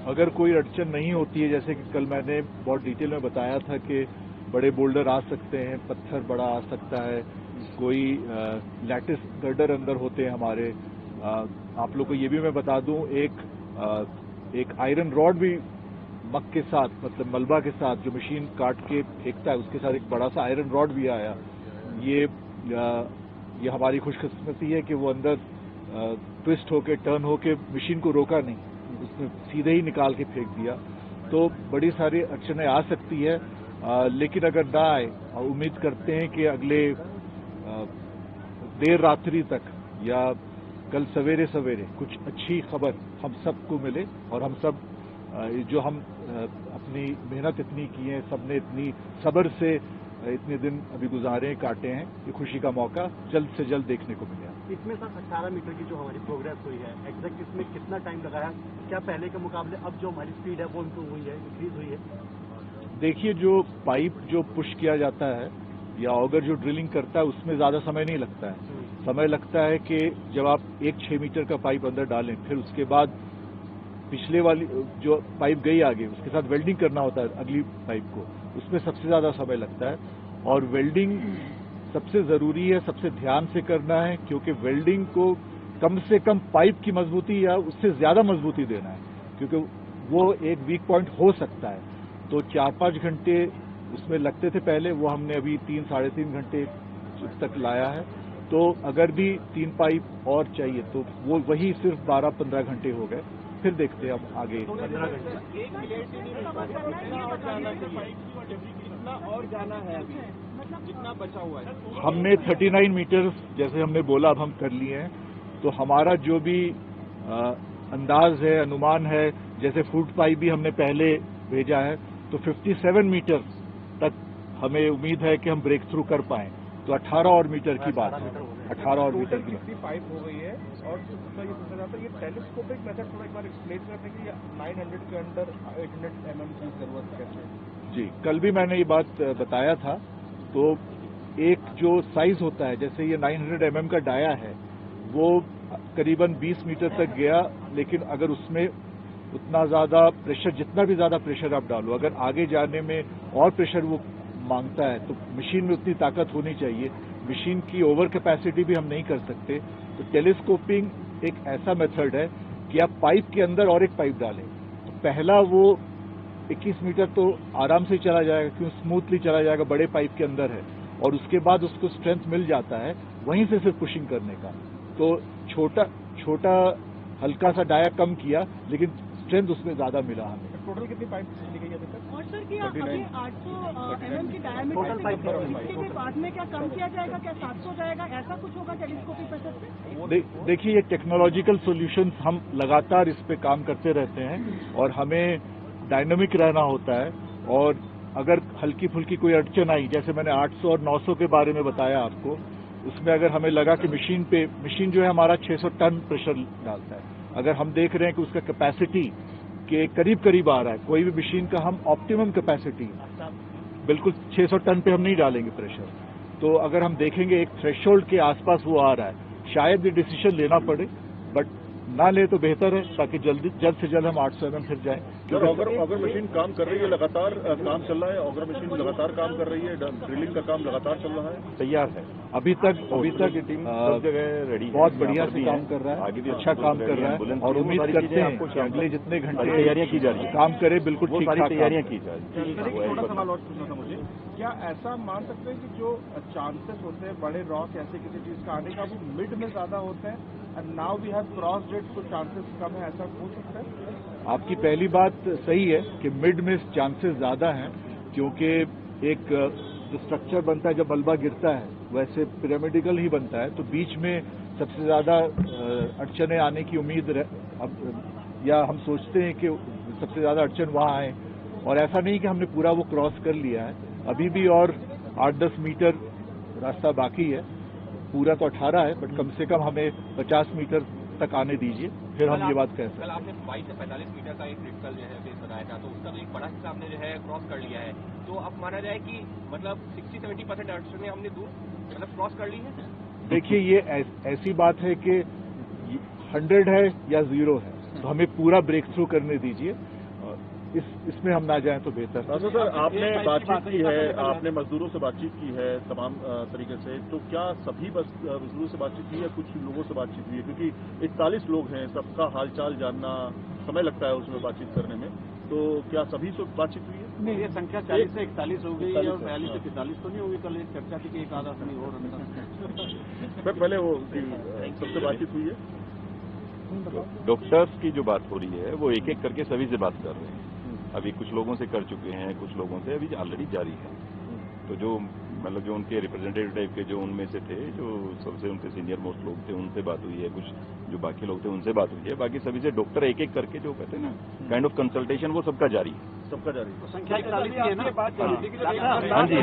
अगर कोई अड़चन नहीं होती है, जैसे कि कल मैंने बहुत डिटेल में बताया था कि बड़े बोल्डर आ सकते हैं, पत्थर बड़ा आ सकता है, कोई लैटिस गर्डर अंदर होते हैं हमारे। आप लोग को ये भी मैं बता दूं, एक आयरन रॉड भी मक के साथ, मतलब मलबा के साथ जो मशीन काट के फेंकता है, उसके साथ एक बड़ा सा आयरन रॉड भी आया। ये हमारी खुशकिस्मती है कि वो अंदर ट्विस्ट होके, टर्न होके मशीन को रोका नहीं, उसने सीधे ही निकाल के फेंक दिया। तो बड़ी सारी अड़चनें आ सकती है, लेकिन अगर ना आए, उम्मीद करते हैं कि अगले देर रात्रि तक या कल सवेरे सवेरे कुछ अच्छी खबर हम सबको मिले और हम सब जो हम अपनी मेहनत इतनी की है, सबने इतनी सब्र से इतने दिन अभी गुजारे काटे हैं, ये खुशी का मौका जल्द से जल्द देखने को मिला। इसमें सर 18 मीटर की जो हमारी प्रोग्रेस हुई है, एग्जैक्ट इसमें कितना टाइम लगा है? क्या पहले के मुकाबले अब जो हमारी स्पीड है वो इम्प्रूव हुई है, इंक्रीज हुई है? देखिए, जो पाइप जो पुश किया जाता है या ऑगर जो ड्रिलिंग करता है, उसमें ज्यादा समय नहीं लगता है। समय लगता है कि जब आप एक 6 मीटर का पाइप अंदर डालें, फिर उसके बाद पिछले वाली जो पाइप गई आगे, उसके साथ वेल्डिंग करना होता है अगली पाइप को, उसमें सबसे ज्यादा समय लगता है। और वेल्डिंग सबसे जरूरी है, सबसे ध्यान से करना है, क्योंकि वेल्डिंग को कम से कम पाइप की मजबूती या उससे ज्यादा मजबूती देना है, क्योंकि वो एक वीक पॉइंट हो सकता है। तो 4-5 घंटे उसमें लगते थे पहले, वो हमने अभी 3-3.5 घंटे तक लाया है। तो अगर भी 3 पाइप और चाहिए तो वो वही सिर्फ 12-15 घंटे हो गए। फिर देखते हैं अब आगे। 15 घंटे और जाना है अभी, जितना बचा हुआ है। हमने 39 मीटर जैसे हमने बोला, अब हम कर लिए हैं। तो हमारा जो भी अंदाज है, अनुमान है, जैसे फूट पाइप भी हमने पहले भेजा है, तो 57 मीटर तक हमें उम्मीद है कि हम ब्रेक थ्रू कर पाएं। तो 18 और मीटर की बात है, 18 और मीटर की कितनी पाइप हो गई है? और ये पूछना चाहता हूं, ये टेलीस्कोपिक मेथड थोड़ा एक बार एक्सप्लेन करते हैं कि 900 के अंदर 800 mm की जरूरत कैसे? जी, कल भी मैंने ये बात बताया था। तो एक जो साइज होता है, जैसे ये 900 mm का डाया है, वो करीबन 20 मीटर तक गया, लेकिन अगर उसमें उतना ज्यादा प्रेशर, जितना भी ज्यादा प्रेशर आप डालो, अगर आगे जाने में और प्रेशर वो मांगता है, तो मशीन में उतनी ताकत होनी चाहिए। मशीन की ओवर कैपेसिटी भी हम नहीं कर सकते। तो टेलीस्कोपिंग एक ऐसा मेथड है कि आप पाइप के अंदर और एक पाइप डालें, तो पहला वो 21 मीटर तो आराम से चला जाएगा, क्यों स्मूथली चला जाएगा, बड़े पाइप के अंदर है। और उसके बाद उसको स्ट्रेंथ मिल जाता है वहीं से सिर्फ पुशिंग करने का। तो छोटा हल्का सा डाया कम किया, लेकिन स्ट्रेंथ उसमें ज्यादा मिला हमें। टोटल कितनी पाइप चली गई अभी तक? और सर क्या अभी 800 mm की डायमीटर इसके भी बाद में क्या कम किया जाएगा, क्या 700 जाएगा, ऐसा कुछ होगा टेलीस्कोपिक मेथड से? देखिए, ये टेक्नोलॉजिकल सॉल्यूशंस हम लगातार इस पे काम करते रहते हैं और हमें डायनामिक रहना होता है। और अगर हल्की फुल्की कोई अड़चन आई, जैसे मैंने 800 और 900 के बारे में बताया आपको, उसमें अगर हमें लगा कि मशीन जो है हमारा 600 टन प्रेशर डालता है, अगर हम देख रहे हैं कि उसका कैपेसिटी के करीब आ रहा है, कोई भी मशीन का हम ऑप्टिमम कैपेसिटी बिल्कुल 600 टन पे हम नहीं डालेंगे प्रेशर, तो अगर हम देखेंगे एक थ्रेशोल्ड के आसपास वो आ रहा है, शायद ये डिसीजन लेना पड़े, बट ना ले तो बेहतर है, ताकि जल्द से जल्द हम 800 mm फिर जाएं। क्योंकि ऑगर मशीन काम कर रही है, लगातार काम चल रहा है, ऑगर मशीन लगातार काम कर रही है, ड्रिलिंग का काम लगातार चल रहा है, तैयार है। अभी तक टीम सब जगह रेडी, बहुत बढ़िया से काम कर रहा है, आगे भी अच्छा काम कर रहा है और उम्मीद करते हैं कि अगले जितने घंटे तैयारियां की जा रही है, काम करे, बिल्कुल ठीक ठाक तैयारियां की जा रही है। छोटा सवाल और पूछना था मुझे, क्या ऐसा मान सकते हैं कि जो चांसेस होते हैं बड़े रॉक ऐसे किसी चीज का आने का, वो मिड में ज्यादा होते हैं, and now we have crossed it, तो चांसेस कम है, ऐसा हो सकता है? आपकी पहली बात सही है कि मिड में चांसेस ज्यादा हैं, क्योंकि एक जो स्ट्रक्चर बनता है जब मलबा गिरता है, वैसे पिरामिडिकल ही बनता है, तो बीच में सबसे ज्यादा अड़चने आने की उम्मीद या हम सोचते हैं कि सबसे ज्यादा अड़चन वहां आए, और ऐसा नहीं कि हमने पूरा वो क्रॉस कर लिया है, अभी भी और 8-10 मीटर रास्ता बाकी है। पूरा तो 18 है, बट कम से कम हमें 50 मीटर तक आने दीजिए, फिर हम ये बात कह सकते हैं। कल आपने 22 से 45 मीटर का एक क्रिटिकल जो है फेस बताया था, तो उसका तो एक बड़ा हिस्सा हमने जो है क्रॉस कर लिया है, तो अब माना जाए कि मतलब 60-70% अड़चने हमने दूर मतलब क्रॉस कर ली है? देखिए, ये ऐसी बात है कि 100 है या 0 है, तो हमें पूरा ब्रेक थ्रू करने दीजिए। इसमें हम ना जाएं तो बेहतर। डॉक्टर सर, आपने बातचीत की है, आपने मजदूरों से बातचीत की है तमाम तरीके से, तो क्या सभी मजदूरों से बातचीत की है, कुछ लोगों से बातचीत हुई है? क्योंकि 41 लोग हैं, सबका हालचाल जानना समय लगता है उसमें बातचीत करने में, तो क्या सभी से बातचीत हुई है? नहीं, ये संख्या 40 से 41 हो गई और 42 से 45 तो नहीं होगी। कल एक चर्चा थी कि एक आधा नहीं हो रहा। सर पहले वो सबसे बातचीत हुई है? डॉक्टर्स की जो बात हो रही है वो एक एक करके सभी से बात कर रहे हैं। अभी कुछ लोगों से कर चुके हैं, कुछ लोगों से अभी ऑलरेडी जारी है। तो जो मतलब जो उनके रिप्रेजेंटेटिव टाइप के जो उनमें से थे, जो सबसे उनके सीनियर मोस्ट लोग थे, उनसे बात हुई है। कुछ जो बाकी लोग थे उनसे बात हुई है। बाकी सभी से डॉक्टर एक एक करके जो कहते हैं ना काइंड ऑफ कंसल्टेशन, वो सबका जारी है। सबका जारी है। संख्या 41 की है ना बात? हाँ जी।